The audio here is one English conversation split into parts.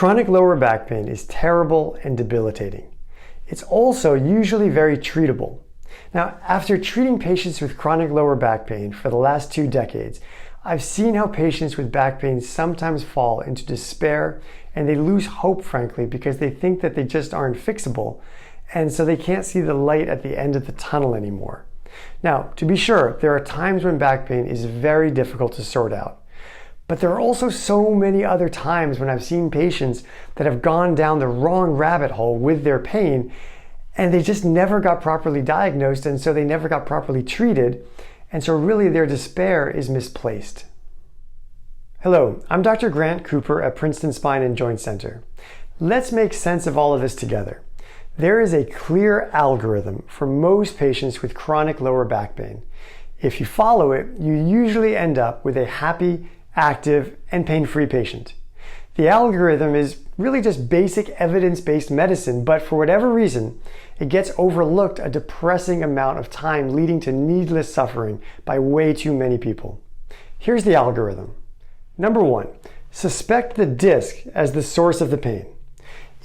Chronic lower back pain is terrible and debilitating. It's also usually very treatable. Now, after treating patients with chronic lower back pain for the last 2 decades, I've seen how patients with back pain sometimes fall into despair and they lose hope, frankly, because they think that they just aren't fixable, and so they can't see the light at the end of the tunnel anymore. Now, to be sure, there are times when back pain is very difficult to sort out. But there are also so many other times when I've seen patients that have gone down the wrong rabbit hole with their pain and they just never got properly diagnosed, and so they never got properly treated, and so really their despair is misplaced. Hello, I'm Dr. Grant Cooper at Princeton Spine Joint Center. Let's make sense of all of this together. There is a clear algorithm for most patients with chronic lower back pain. If you follow it, you usually end up with a happy, active, and pain-free patient. The algorithm is really just basic evidence-based medicine, but for whatever reason, it gets overlooked a depressing amount of time, leading to needless suffering by way too many people. Here's the algorithm. Number 1, suspect the disc as the source of the pain.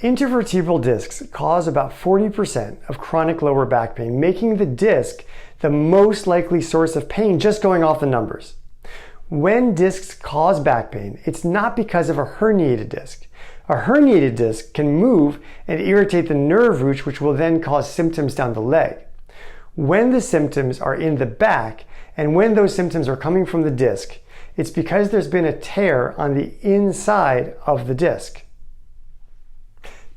Intervertebral discs cause about 40% of chronic lower back pain, making the disc the most likely source of pain just going off the numbers. When discs cause back pain, it's not because of a herniated disc. A herniated disc can move and irritate the nerve roots, which will then cause symptoms down the leg. When the symptoms are in the back, and when those symptoms are coming from the disc, it's because there's been a tear on the inside of the disc.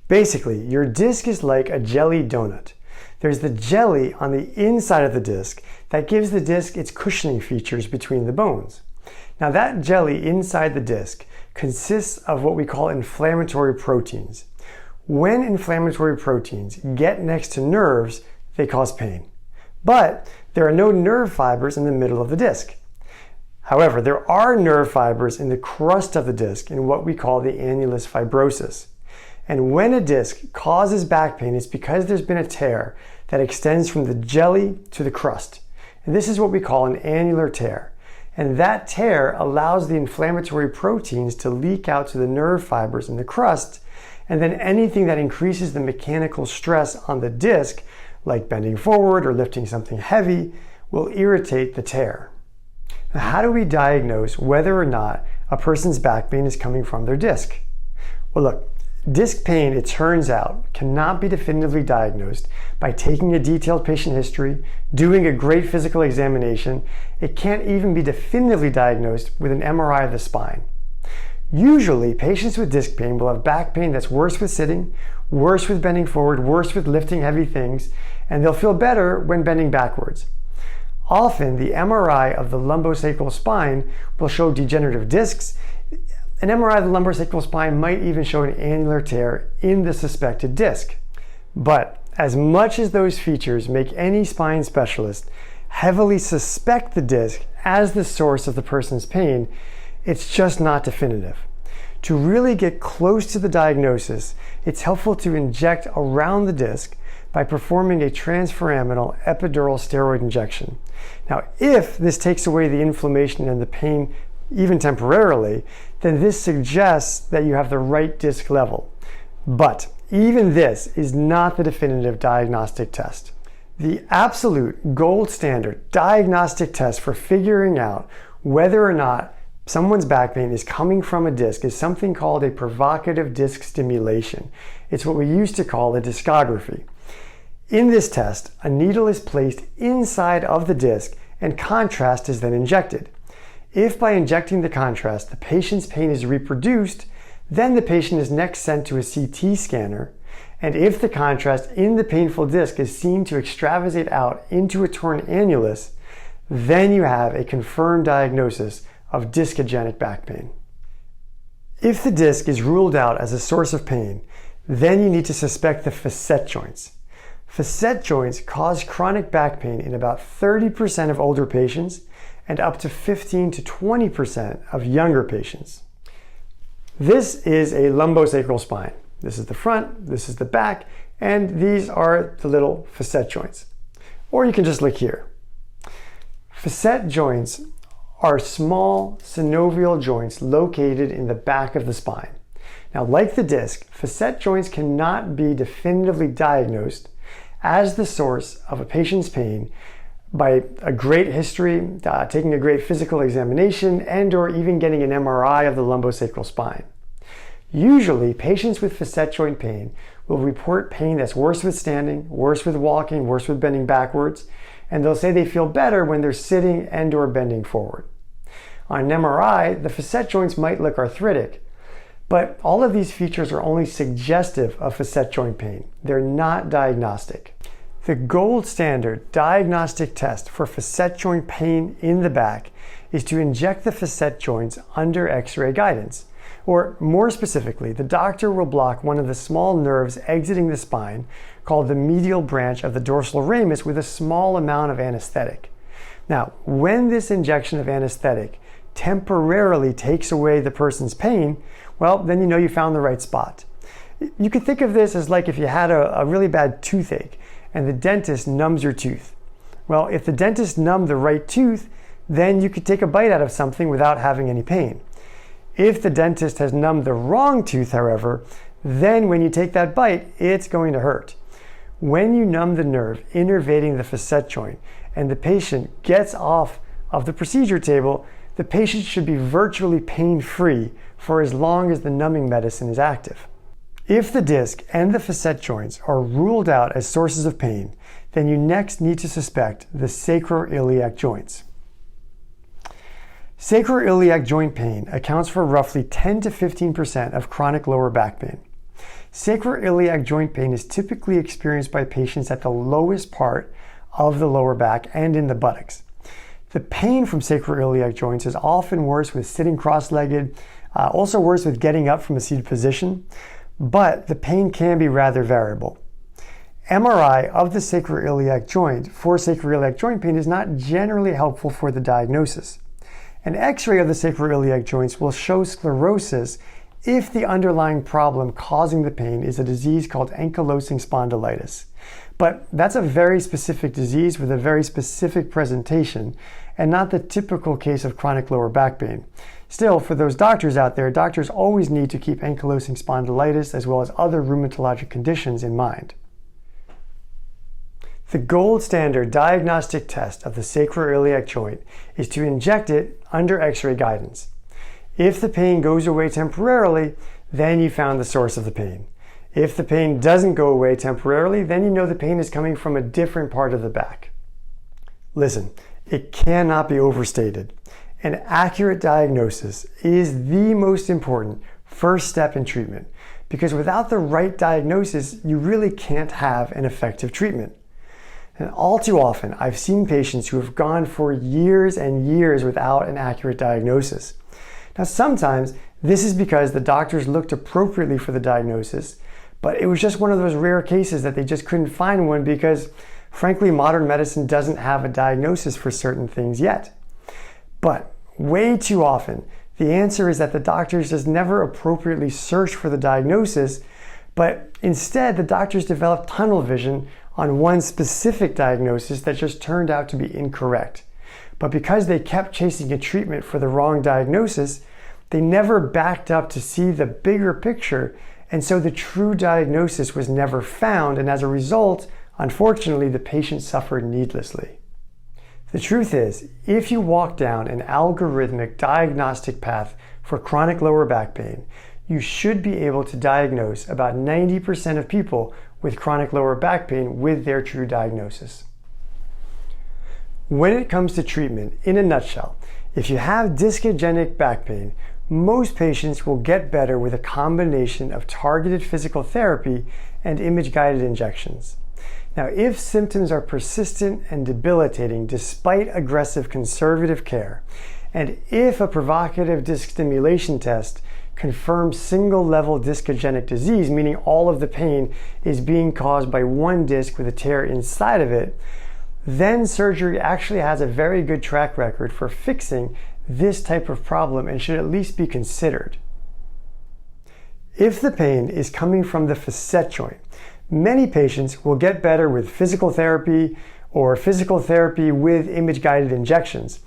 Basically, your disc is like a jelly donut. There's the jelly on the inside of the disc that gives the disc its cushioning features between the bones. Now, that jelly inside the disc consists of what we call inflammatory proteins. When inflammatory proteins get next to nerves, they cause pain. But there are no nerve fibers in the middle of the disc. However, there are nerve fibers in the crust of the disc in what we call the annulus fibrosus. And when a disc causes back pain, it's because there's been a tear that extends from the jelly to the crust. And this is what we call an annular tear. And that tear allows the inflammatory proteins to leak out to the nerve fibers in the crust, and then anything that increases the mechanical stress on the disc, like bending forward or lifting something heavy, will irritate the tear. Now, how do we diagnose whether or not a person's back pain is coming from their disc? Well, look, disc pain, it turns out, cannot be definitively diagnosed by taking a detailed patient history, doing a great physical examination. It can't even be definitively diagnosed with an MRI of the spine. Usually, patients with disc pain will have back pain that's worse with sitting, worse with bending forward, worse with lifting heavy things, and they'll feel better when bending backwards. Often, the MRI of the lumbosacral spine will show degenerative discs. An MRI of the lumbosacral spine might even show an annular tear in the suspected disc. But as much as those features make any spine specialist heavily suspect the disc as the source of the person's pain, it's just not definitive. To really get close to the diagnosis, it's helpful to inject around the disc by performing a transforaminal epidural steroid injection. Now, if this takes away the inflammation and the pain even temporarily, then this suggests that you have the right disc level. But even this is not the definitive diagnostic test. The absolute gold standard diagnostic test for figuring out whether or not someone's back pain is coming from a disc is something called a provocative disc stimulation. It's what we used to call a discography. In this test, a needle is placed inside of the disc and contrast is then injected. If by injecting the contrast, the patient's pain is reproduced, then the patient is next sent to a CT scanner, and if the contrast in the painful disc is seen to extravasate out into a torn annulus, then you have a confirmed diagnosis of discogenic back pain. If the disc is ruled out as a source of pain, then you need to suspect the facet joints. Facet joints cause chronic back pain in about 30% of older patients and up to 15 to 20% of younger patients. This is a lumbosacral spine. This is the front, this is the back, and these are the little facet joints. Or you can just look here. Facet joints are small synovial joints located in the back of the spine. Now, like the disc, facet joints cannot be definitively diagnosed as the source of a patient's pain by a great history, taking a great physical examination, and or even getting an MRI of the lumbosacral spine. Usually, patients with facet joint pain will report pain that's worse with standing, worse with walking, worse with bending backwards, and they'll say they feel better when they're sitting and or bending forward. On an MRI, the facet joints might look arthritic, but all of these features are only suggestive of facet joint pain. They're not diagnostic. The gold standard diagnostic test for facet joint pain in the back is to inject the facet joints under X-ray guidance. Or more specifically, the doctor will block one of the small nerves exiting the spine, called the medial branch of the dorsal ramus, with a small amount of anesthetic. Now, when this injection of anesthetic temporarily takes away the person's pain, well, then you know you found the right spot. You could think of this as like if you had a really bad toothache and the dentist numbs your tooth. Well, if the dentist numbed the right tooth, then you could take a bite out of something without having any pain. If the dentist has numbed the wrong tooth, however, then when you take that bite, it's going to hurt. When you numb the nerve innervating the facet joint and the patient gets off of the procedure table, the patient should be virtually pain-free for as long as the numbing medicine is active. If the disc and the facet joints are ruled out as sources of pain, then you next need to suspect the sacroiliac joints. Sacroiliac joint pain accounts for roughly 10 to 15% of chronic lower back pain. Sacroiliac joint pain is typically experienced by patients at the lowest part of the lower back and in the buttocks. The pain from sacroiliac joints is often worse with sitting cross-legged, also worse with getting up from a seated position, but the pain can be rather variable. MRI of the sacroiliac joint for sacroiliac joint pain is not generally helpful for the diagnosis. An X-ray of the sacroiliac joints will show sclerosis if the underlying problem causing the pain is a disease called ankylosing spondylitis. But that's a very specific disease with a very specific presentation and not the typical case of chronic lower back pain. Still, for those doctors out there, doctors always need to keep ankylosing spondylitis as well as other rheumatologic conditions in mind. The gold standard diagnostic test of the sacroiliac joint is to inject it under X-ray guidance. If the pain goes away temporarily, then you found the source of the pain. If the pain doesn't go away temporarily, then you know the pain is coming from a different part of the back. Listen, it cannot be overstated. An accurate diagnosis is the most important first step in treatment, because without the right diagnosis, you really can't have an effective treatment. And all too often, I've seen patients who have gone for years and years without an accurate diagnosis. Now, sometimes this is because the doctors looked appropriately for the diagnosis, but it was just one of those rare cases that they just couldn't find one because, frankly, modern medicine doesn't have a diagnosis for certain things yet. But way too often, the answer is that the doctors just never appropriately searched for the diagnosis, but instead the doctors developed tunnel vision on one specific diagnosis that just turned out to be incorrect. But because they kept chasing a treatment for the wrong diagnosis, they never backed up to see the bigger picture, and so the true diagnosis was never found, and as a result, unfortunately, the patient suffered needlessly. The truth is, if you walk down an algorithmic diagnostic path for chronic lower back pain, you should be able to diagnose about 90% of people with chronic lower back pain with their true diagnosis. When it comes to treatment, in a nutshell, if you have discogenic back pain, most patients will get better with a combination of targeted physical therapy and image-guided injections. Now, if symptoms are persistent and debilitating despite aggressive conservative care, and if a provocative disc stimulation test confirms single-level discogenic disease, meaning all of the pain is being caused by one disc with a tear inside of it, then surgery actually has a very good track record for fixing this type of problem and should at least be considered. If the pain is coming from the facet joint, many patients will get better with physical therapy or physical therapy with image-guided injections.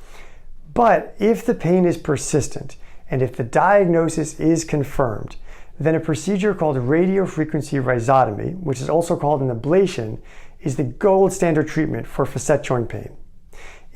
But if the pain is persistent and if the diagnosis is confirmed, then a procedure called radiofrequency rhizotomy, which is also called an ablation, is the gold standard treatment for facet joint pain.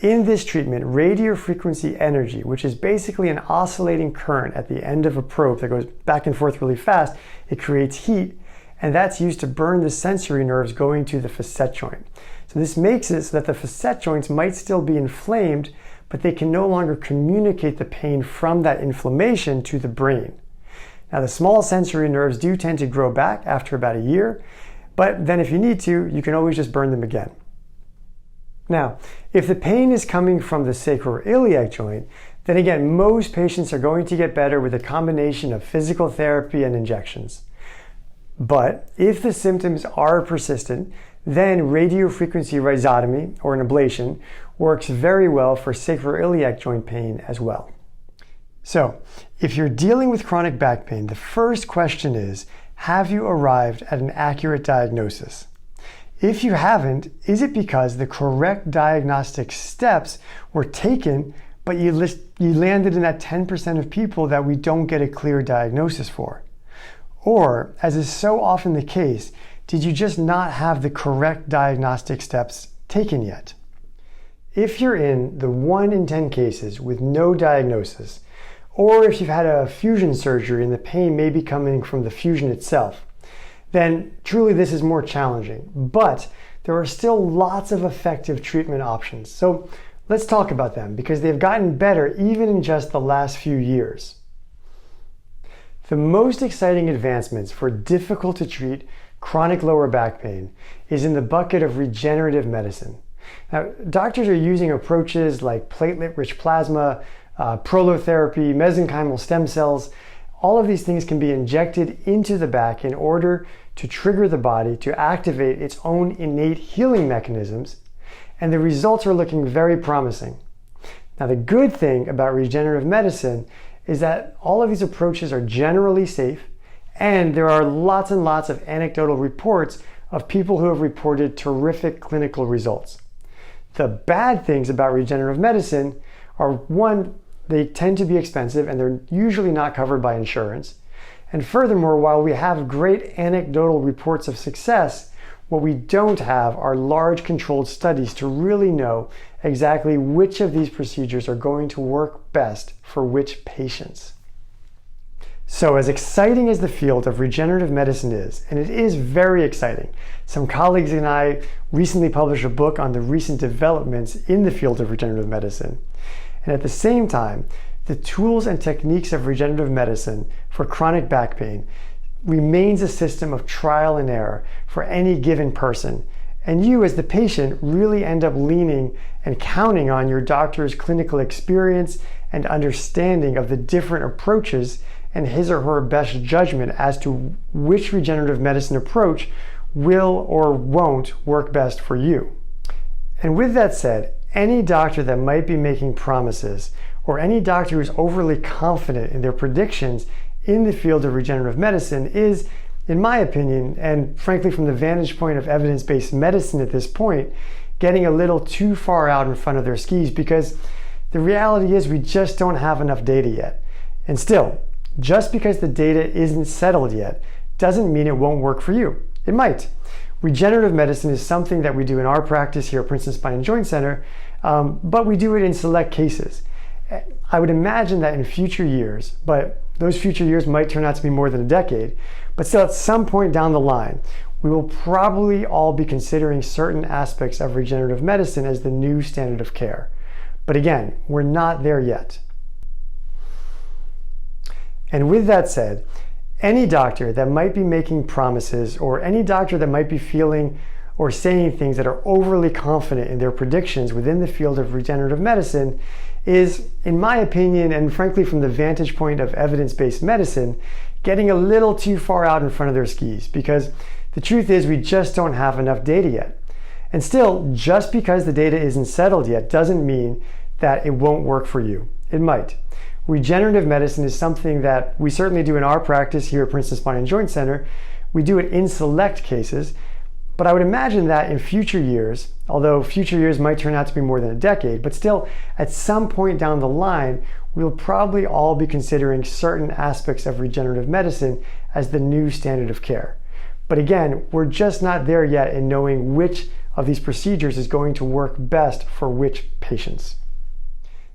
In this treatment, radiofrequency energy, which is basically an oscillating current at the end of a probe that goes back and forth really fast, it creates heat, and that's used to burn the sensory nerves going to the facet joint. So this makes it so that the facet joints might still be inflamed, but they can no longer communicate the pain from that inflammation to the brain. Now, the small sensory nerves do tend to grow back after about a year, but then if you need to, you can always just burn them again. Now, if the pain is coming from the sacroiliac joint, then again, most patients are going to get better with a combination of physical therapy and injections. But if the symptoms are persistent, then radiofrequency rhizotomy, or an ablation, works very well for sacroiliac joint pain as well. So, if you're dealing with chronic back pain, the first question is, have you arrived at an accurate diagnosis? If you haven't, is it because the correct diagnostic steps were taken, but you landed in that 10% of people that we don't get a clear diagnosis for? Or, as is so often the case, did you just not have the correct diagnostic steps taken yet? If you're in the 1 in 10 cases with no diagnosis, or if you've had a fusion surgery and the pain may be coming from the fusion itself, then truly this is more challenging. But there are still lots of effective treatment options. So let's talk about them because they've gotten better even in just the last few years. The most exciting advancements for difficult to treat chronic lower back pain is in the bucket of regenerative medicine. Now, doctors are using approaches like platelet-rich plasma, Prolotherapy, mesenchymal stem cells. All of these things can be injected into the back in order to trigger the body to activate its own innate healing mechanisms, and the results are looking very promising. Now, the good thing about regenerative medicine is that all of these approaches are generally safe, and there are lots and lots of anecdotal reports of people who have reported terrific clinical results. The bad things about regenerative medicine are, one, they tend to be expensive and they're usually not covered by insurance. And furthermore, while we have great anecdotal reports of success, what we don't have are large controlled studies to really know exactly which of these procedures are going to work best for which patients. So as exciting as the field of regenerative medicine is, and it is very exciting, some colleagues and I recently published a book on the recent developments in the field of regenerative medicine. And at the same time, the tools and techniques of regenerative medicine for chronic back pain remains a system of trial and error for any given person. And you as the patient really end up leaning and counting on your doctor's clinical experience and understanding of the different approaches and his or her best judgment as to which regenerative medicine approach will or won't work best for you. And with that said, any doctor that might be making promises, or any doctor who's overly confident in their predictions in the field of regenerative medicine is, in my opinion, and frankly from the vantage point of evidence-based medicine at this point, getting a little too far out in front of their skis, because the reality is we just don't have enough data yet. And still, just because the data isn't settled yet doesn't mean it won't work for you. It might. Regenerative medicine is something that we do in our practice here at Princeton Spine Joint Center, but we do it in select cases. I would imagine that in future years, but those future years might turn out to be more than a decade, but still at some point down the line, we will probably all be considering certain aspects of regenerative medicine as the new standard of care. But again, we're not there yet. And with that said, any doctor that might be making promises, or any doctor that might be feeling or saying things that are overly confident in their predictions within the field of regenerative medicine is, in my opinion, and frankly from the vantage point of evidence-based medicine, getting a little too far out in front of their skis, because the truth is we just don't have enough data yet. And still, just because the data isn't settled yet doesn't mean that it won't work for you. It might. Regenerative medicine is something that we certainly do in our practice here at Princeton Spine Joint Center. We do it in select cases, but I would imagine that in future years, although future years might turn out to be more than a decade, but still at some point down the line, we'll probably all be considering certain aspects of regenerative medicine as the new standard of care. But again, we're just not there yet in knowing which of these procedures is going to work best for which patients.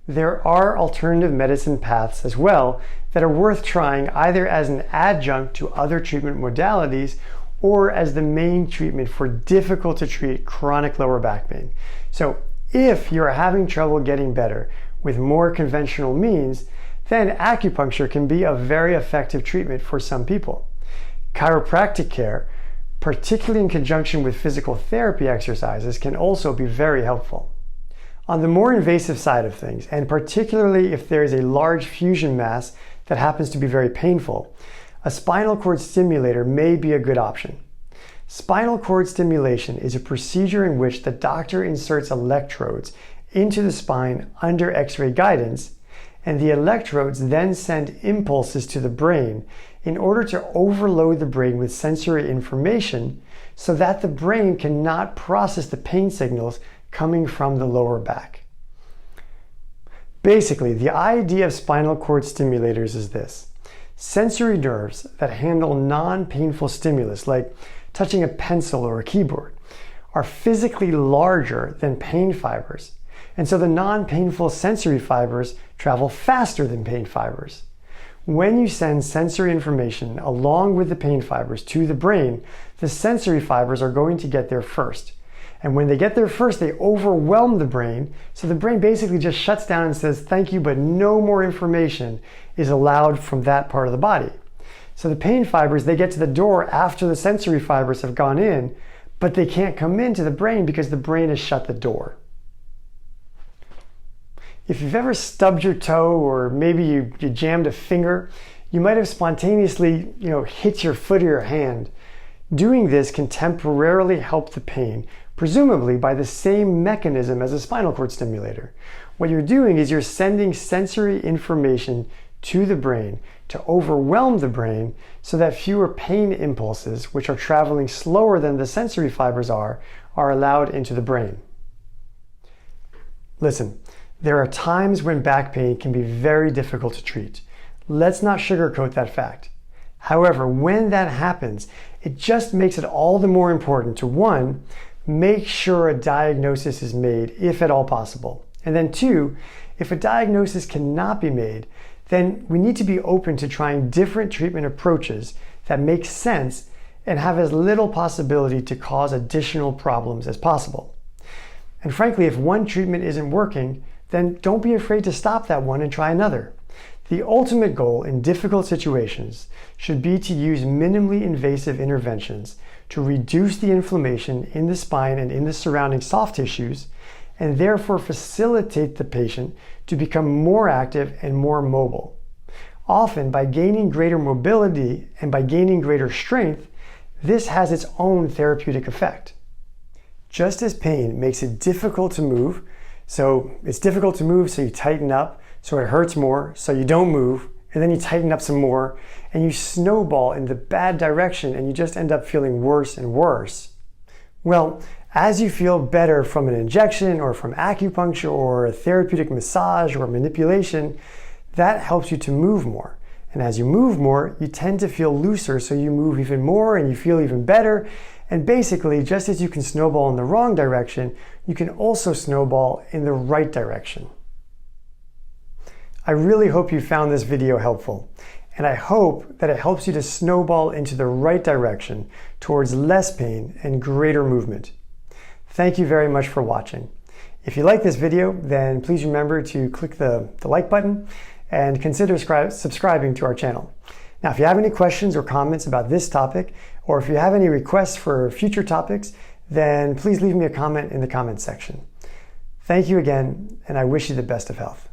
There are alternative medicine paths as well that are worth trying either as an adjunct to other treatment modalities or as the main treatment for difficult to treat chronic lower back pain. So if you're having trouble getting better with more conventional means, then acupuncture can be a very effective treatment for some people. Chiropractic care, particularly in conjunction with physical therapy exercises, can also be very helpful. On the more invasive side of things, and particularly if there is a large fusion mass that happens to be very painful, a spinal cord stimulator may be a good option. Spinal cord stimulation is a procedure in which the doctor inserts electrodes into the spine under X-ray guidance, and the electrodes then send impulses to the brain in order to overload the brain with sensory information so that the brain cannot process the pain signals coming from the lower back. Basically, the idea of spinal cord stimulators is this. Sensory nerves that handle non-painful stimulus, like touching a pencil or a keyboard, are physically larger than pain fibers, and so the non-painful sensory fibers travel faster than pain fibers. When you send sensory information along with the pain fibers to the brain, the sensory fibers are going to get there first. And when they get there first, they overwhelm the brain, so the brain basically just shuts down and says, thank you, but no more information is allowed from that part of the body. So the pain fibers, they get to the door after the sensory fibers have gone in, but they can't come into the brain because the brain has shut the door. If you've ever stubbed your toe, or maybe you jammed a finger, you might have spontaneously, hit your foot or your hand. Doing this can temporarily help the pain, presumably by the same mechanism as a spinal cord stimulator. What you're doing is you're sending sensory information to the brain to overwhelm the brain so that fewer pain impulses, which are traveling slower than the sensory fibers are allowed into the brain. Listen, there are times when back pain can be very difficult to treat. Let's not sugarcoat that fact. However, when that happens, it just makes it all the more important to, one, make sure a diagnosis is made if at all possible. And then two, if a diagnosis cannot be made, then we need to be open to trying different treatment approaches that make sense and have as little possibility to cause additional problems as possible. And frankly, if one treatment isn't working, then don't be afraid to stop that one and try another. The ultimate goal in difficult situations should be to use minimally invasive interventions to reduce the inflammation in the spine and in the surrounding soft tissues, and therefore facilitate the patient to become more active and more mobile. Often, by gaining greater mobility and by gaining greater strength, this has its own therapeutic effect. Just as pain makes it difficult to move, so it's difficult to move, so you tighten up, so it hurts more, so you don't move, and then you tighten up some more, and you snowball in the bad direction, and you just end up feeling worse and worse. Well, as you feel better from an injection or from acupuncture or a therapeutic massage or manipulation, that helps you to move more. And as you move more, you tend to feel looser, so you move even more and you feel even better. And basically, just as you can snowball in the wrong direction, you can also snowball in the right direction. I really hope you found this video helpful, and I hope that it helps you to snowball into the right direction towards less pain and greater movement. Thank you very much for watching. If you like this video, then please remember to click the like button and consider subscribing to our channel. Now, if you have any questions or comments about this topic, or if you have any requests for future topics, then please leave me a comment in the comments section. Thank you again, and I wish you the best of health.